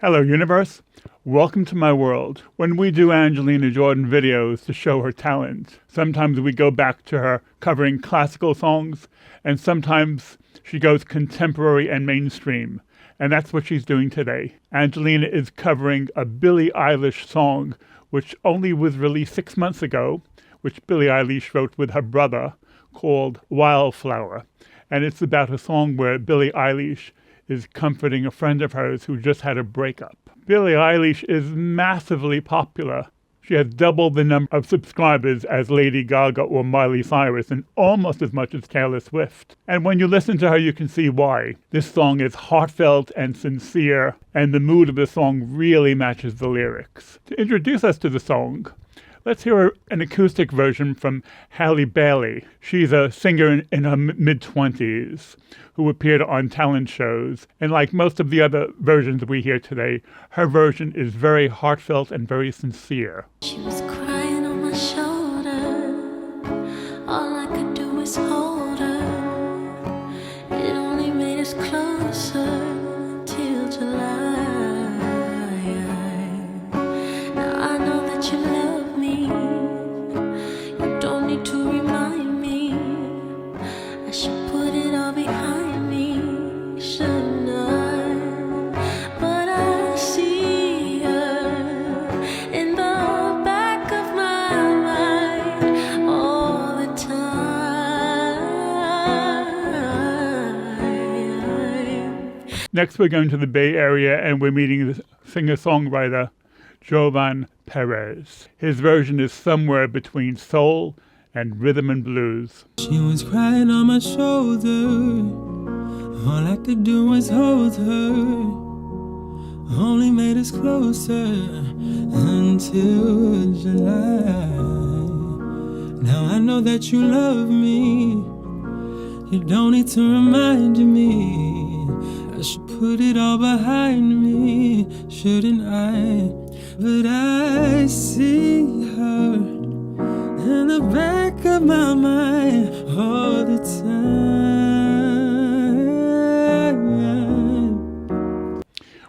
Hello, universe. Welcome to my world. When we do Angelina Jordan videos to show her talent, sometimes we go back to her covering classical songs, and sometimes she goes contemporary and mainstream. And that's what she's doing today. Angelina is covering a Billie Eilish song, which only was released 6 months ago, which Billie Eilish wrote with her brother, called Wildflower. And it's about a song where Billie Eilish is comforting a friend of hers who just had a breakup. Billie Eilish is massively popular. She has double the number of subscribers as Lady Gaga or Miley Cyrus and almost as much as Taylor Swift. And when you listen to her, you can see why. This song is heartfelt and sincere, and the mood of the song really matches the lyrics. To introduce us to the song, let's hear an acoustic version from Halle Bailey. She's a singer in her mid-20s who appeared on talent shows. And like most of the other versions we hear today, her version is very heartfelt and very sincere. She was crying on my shoulder. All I could do was hold her. It only made us closer till July. Now I know that you love me. You don't need to remind me. I should put it all behind me, shouldn't I? But I see her in the back of my mind all the time. Next, we're going to the Bay Area and we're meeting the singer-songwriter Jovan Perez. His version is somewhere between soul and rhythm and blues. She was crying on my shoulder. All I could do was hold her. Only made us closer until July. Now I know that you love me. You don't need to remind me. I should put it all behind me, shouldn't I? But I see her in the back of my mind all the time.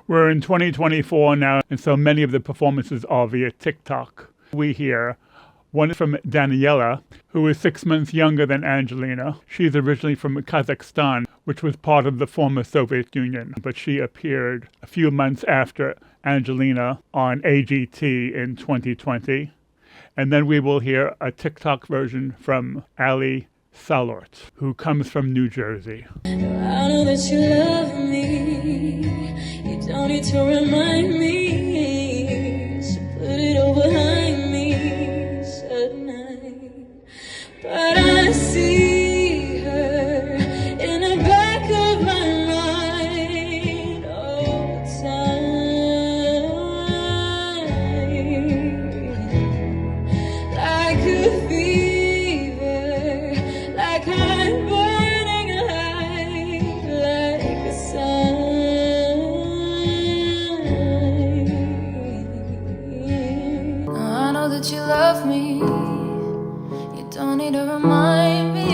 We're in 2024 now, and so many of the performances are via TikTok. We hear one from Daniela, who is 6 months younger than Angelina. She's originally from Kazakhstan, which was part of the former Soviet Union, but she appeared a few months after Angelina on AGT in 2020. And then we will hear a TikTok version from Ali Salort, who comes from New Jersey. I know that you love me. You don't need to remind me. So put it all behind me, shouldn't I? But I see her in the back of my mind all the time. Like a fever, like I'm burning alive, like a sun. I know that you love me. You don't need to remind me.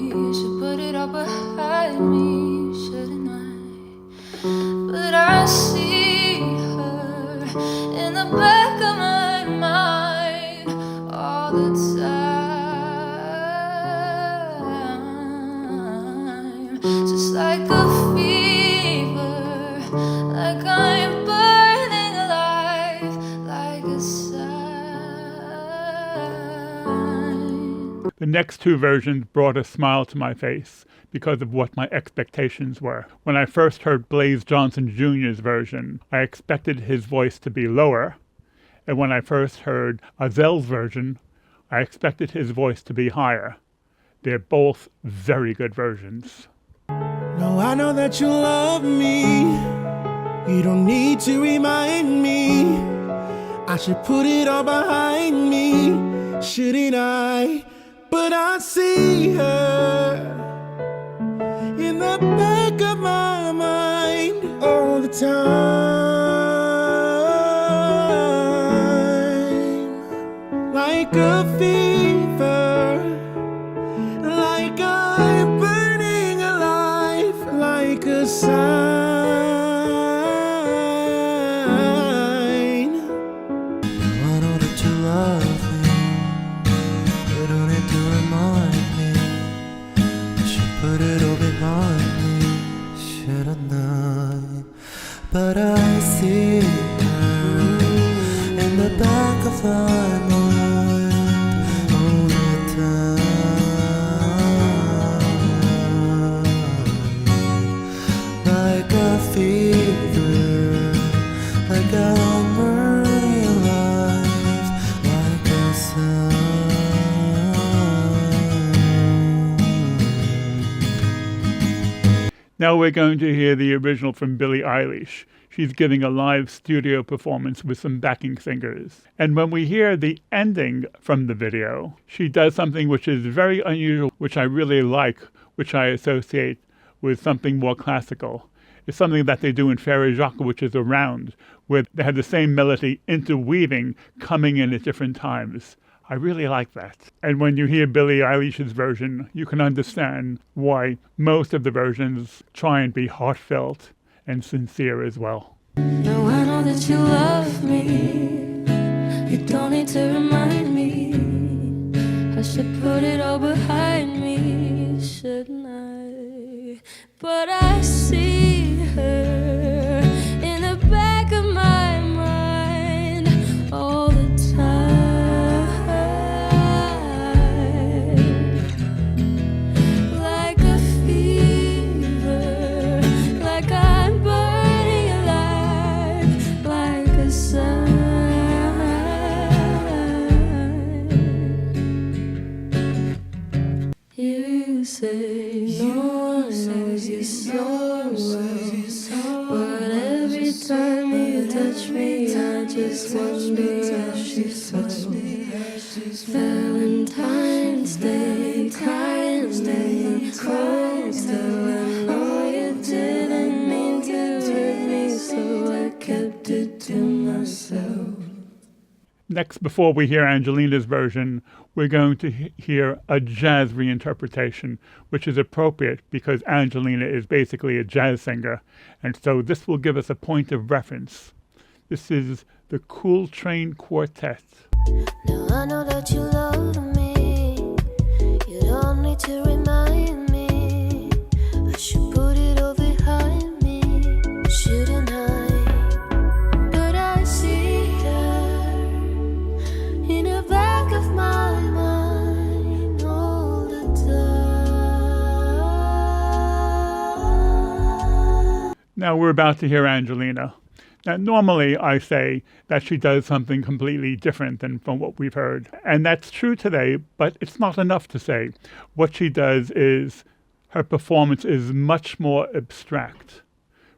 You should put it all behind me, shouldn't I? But I see her in the back of my mind all the time. Just like a fever, like I'm burning alive, like a sign. The next two versions brought a smile to my face because of what my expectations were. When I first heard Blaze Johnson Jr.'s version, I expected his voice to be lower, and when I first heard Azel's version, I expected his voice to be higher. They're both very good versions. No, I know that you love me. You don't need to remind me. I should put it all behind me, shouldn't I? But I see her in the back of my mind all the time. Like a fever, like I'm burning alive, like a sign. but I see her in the back of my mind all the time, like a fever, like a burning life, like a sun. Now we're going to hear the original from Billie Eilish. She's giving a live studio performance with some backing singers. And when we hear the ending from the video, she does something which is very unusual, which I really like, which I associate with something more classical. It's something that they do in Frère Jacques, which is a round, where they have the same melody interweaving, coming in at different times. I really like that. And when you hear Billie Eilish's version, you can understand why most of the versions try and be heartfelt and sincere as well. Now I know that you love me. You don't need to remind me. I should put it all behind me, shouldn't I? But I see her in the back of my mind all the time. Like a fever, like I'm burning alive, like a sun. You say no one knows you so well, but every time you touch me, I just wonder if she's touched me. Valentine's Day, kindly cold, still I know you didn't mean to hurt me, so I kept it to myself. Next, before we hear Angelina's version, we're going to hear a jazz reinterpretation, which is appropriate because Angelina is basically a jazz singer, and so this will give us a point of reference. This is the Cool Train Quartet. Now I know that you love me. You don't need to remind me. I should put it all behind me, shouldn't I? But I see her in the back of my mind all the time. Now we're about to hear Angelina. Now, normally I say that she does something completely different than from what we've heard. And that's true today, but it's not enough to say. What she does is her performance is much more abstract.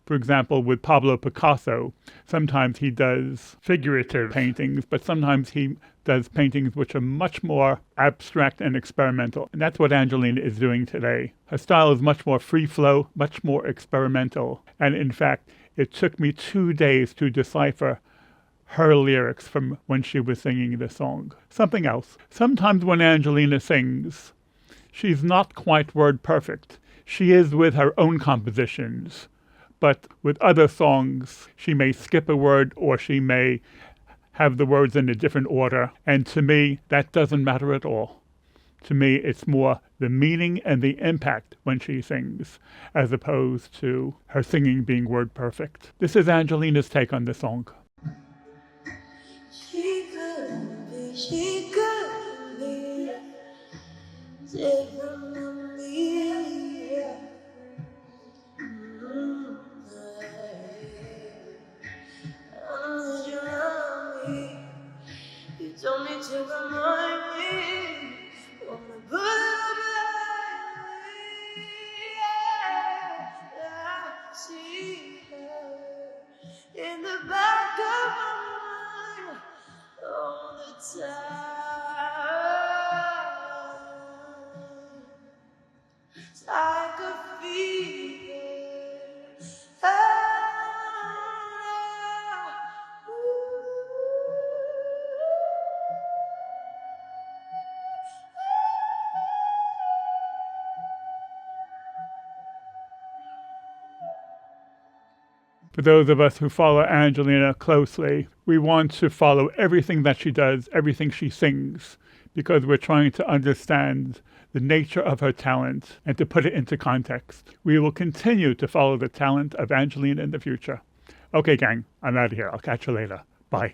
For example, with Pablo Picasso, sometimes he does figurative paintings, but sometimes he does paintings which are much more abstract and experimental. And that's what Angelina is doing today. Her style is much more free flow, much more experimental. And in fact, it took me 2 days to decipher her lyrics from when she was singing the song. Something else. Sometimes when Angelina sings, she's not quite word perfect. She is with her own compositions. But with other songs, she may skip a word or she may have the words in a different order. And to me, that doesn't matter at all. To me, it's more the meaning and the impact when she sings, as opposed to her singing being word perfect. This is Angelina's take on the song. She could be different from me. I know that you love me. You don't need to remind me. Wanna put it all behind me. I see her in the back of my mind all the time. It's like a fever. For those of us who follow Angelina closely, we want to follow everything that she does, everything she sings, because we're trying to understand the nature of her talent and to put it into context. We will continue to follow the talent of Angelina in the future. Okay, gang, I'm out of here. I'll catch you later. Bye.